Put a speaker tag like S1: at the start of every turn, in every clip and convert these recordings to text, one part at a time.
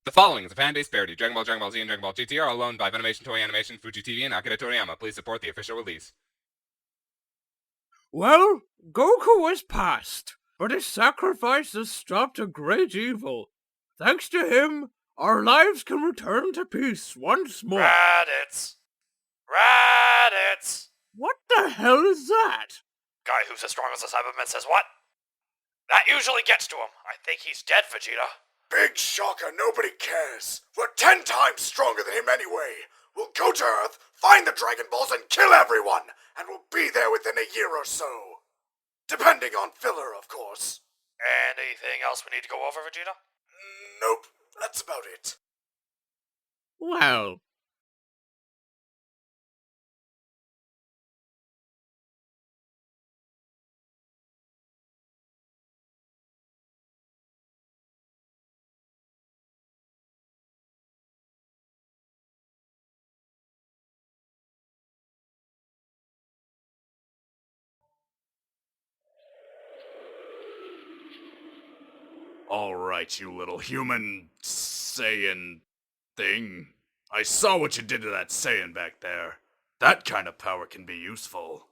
S1: The following is a fan-based parody. Dragon Ball, Dragon Ball Z, and Dragon Ball GT are all owned by Funimation, Toei Animation, Fuji TV, and Akira Toriyama. Please support the official release.
S2: Well, Goku was past, but his sacrifice has stopped a great evil. Thanks to him, our lives can return to peace once more.
S3: Raditz! Raditz!
S2: What the hell is that?
S3: Guy who's as strong as the Cyberman says what? That usually gets to him. I think he's dead, Vegeta.
S4: Big shocker, nobody cares. We're 10 times stronger than him anyway. We'll go to Earth, find the Dragon Balls, and kill everyone, and we'll be there within a year or so. Depending on filler, of course.
S3: Anything else we need to go over, Vegeta?
S4: Nope, that's about it.
S2: Well,
S5: Alright, you little human Saiyan thing. I saw what you did to that Saiyan back there. That kind of power can be useful.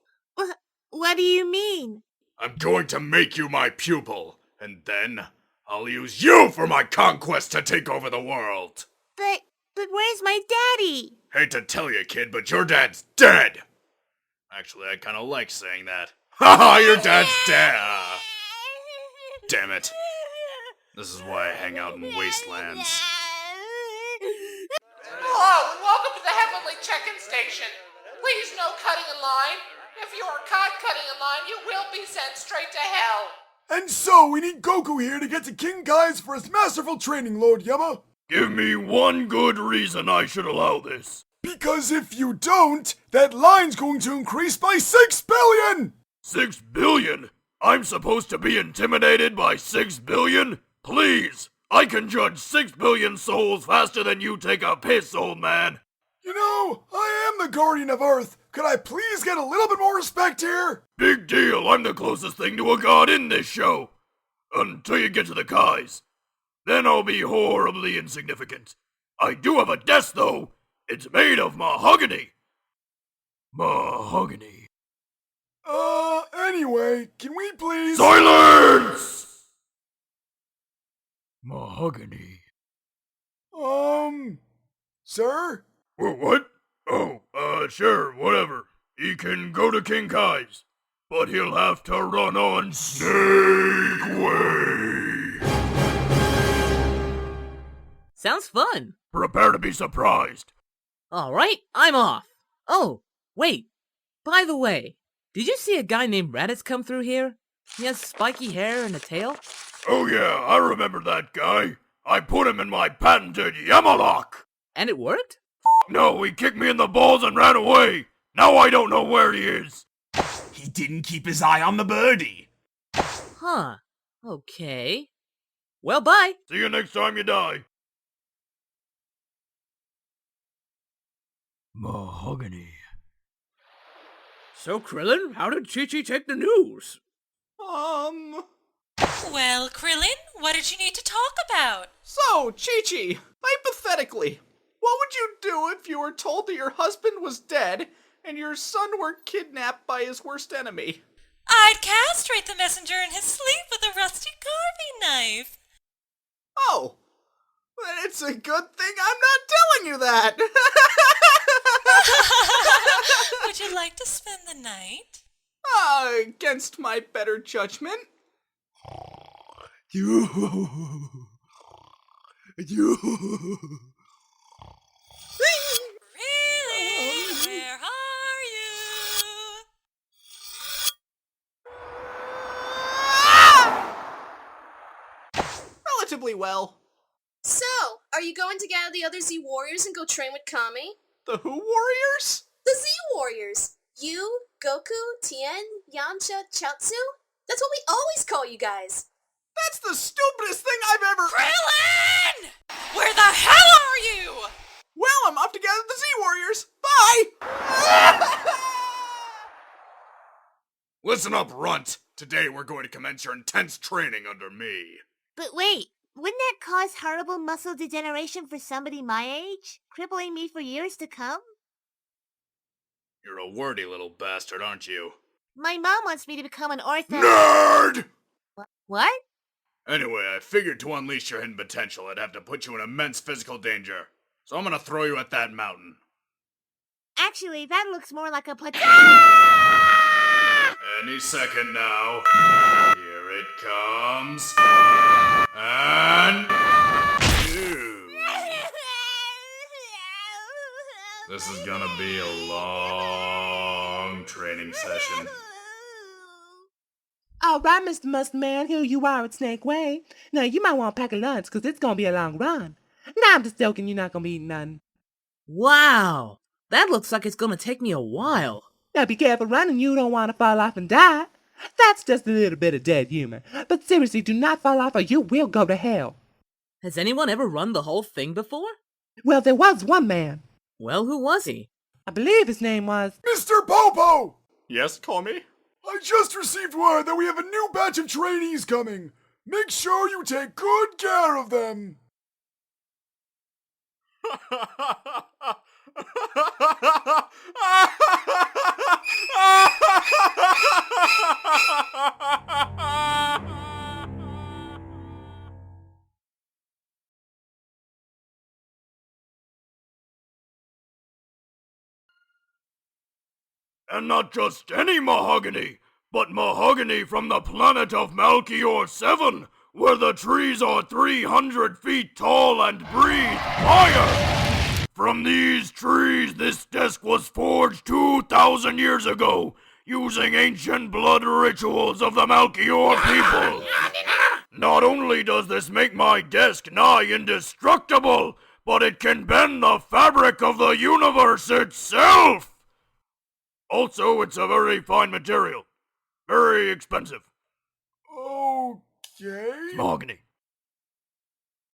S6: What do you mean?
S5: I'm going to make you my pupil, and then I'll use you for my conquest to take over the world.
S6: But where's my daddy?
S5: Hate to tell you, kid, but your dad's dead. Actually, I kind of like saying that. Haha, your dad's dead. Damn it. This is why I hang out in wastelands.
S7: Hello, and welcome to the Heavenly Check-in Station. Please no cutting in line. If you are caught cutting in line, you will be sent straight to hell.
S4: And so, we need Goku here to get to King Kai's for his masterful training, Lord Yemma.
S5: Give me one good reason I should allow this.
S4: Because if you don't, that line's going to increase by 6 billion!
S5: 6 billion? I'm supposed to be intimidated by 6 billion? Please, I can judge 6 billion souls faster than you take a piss, old man.
S4: You know, I am the Guardian of Earth. Could I please get a little bit more respect here?
S5: Big deal, I'm the closest thing to a god in this show. Until you get to the Kais. Then I'll be horribly insignificant. I do have a desk, though. It's made of mahogany. Mahogany.
S4: Anyway, can we please—
S5: Silence! Mahogany.
S4: Sir?
S5: What? Oh, sure, whatever. He can go to King Kai's, but he'll have to run on Snakeway.
S8: Sounds fun.
S5: Prepare to be surprised.
S8: Alright, I'm off. Oh, wait. By the way, did you see a guy named Raditz come through here? He has spiky hair and a tail.
S5: Oh yeah, I remember that guy. I put him in my patented Yemma lock.
S8: And it worked?
S5: No, he kicked me in the balls and ran away. Now I don't know where he is.
S9: He didn't keep his eye on the birdie.
S8: Huh. Okay. Well, bye.
S5: See you next time you die. Mahogany.
S2: so Krillin, how did ChiChi take the news?
S10: Well, Krillin, what did you need to talk about?
S11: So, ChiChi, hypothetically, what would you do if you were told that your husband was dead and your son were kidnapped by his worst enemy?
S10: I'd castrate the messenger in his sleep with a rusty carving knife.
S11: Oh, then it's a good thing I'm not telling you that.
S10: Would you like to spend the night?
S11: Against my better judgment.
S4: You.
S10: Really? Where are you?
S11: Relatively well.
S6: So, are you going to gather the other Z Warriors and go train with Kami?
S11: The who warriors?
S6: The Z Warriors! You, Goku, Tien, Yamcha, Chaozu? That's what we always call you guys!
S11: That's the stupidest thing I've ever—
S10: Krillin! Where the hell are you?
S11: Well, I'm off to gather the Z Warriors. Bye!
S5: Listen up, runt. Today we're going to commence your intense training under me.
S6: But wait,
S12: Wouldn't that cause horrible muscle degeneration for somebody my age? Crippling me for years to come?
S5: You're a wordy little bastard, aren't you?
S12: My mom wants me to become an ortho...
S5: Nerd!
S12: What?
S5: Anyway, I figured to unleash your hidden potential, I'd have to put you in immense physical danger. So I'm gonna throw you at that mountain.
S12: Actually, that looks more like a
S5: Any second now. Here it comes. And... This is gonna be a long training session.
S13: Alright, Mr. Mustman, here you are at Snakeway. Now, you might want to pack a lunch, because it's gonna be a long run. Nah, I'm just joking, you're not gonna be eating none.
S8: Wow! That looks like it's gonna take me a while.
S13: Now, be careful running, you don't want to fall off and die. That's just a little bit of dead humor. But seriously, do not fall off or you will go to hell.
S8: Has anyone ever run the whole thing before?
S13: Well, there was one man.
S8: Well, who was he?
S13: I believe his name was...
S4: Mr.Popo!
S5: Yes, call me?
S4: I just received word that we have a new batch of trainees coming. Make sure you take good care of them.
S5: And not just any mahogany, but mahogany from the planet of Malchior 7, where the trees are 300 feet tall and breathe fire! From these trees, this desk was forged 2,000 years ago, using ancient blood rituals of the Malchior people. Not only does this make my desk nigh indestructible, but it can bend the fabric of the universe itself! Also, it's a very fine material. Very expensive.
S4: Okay.
S5: Mahogany.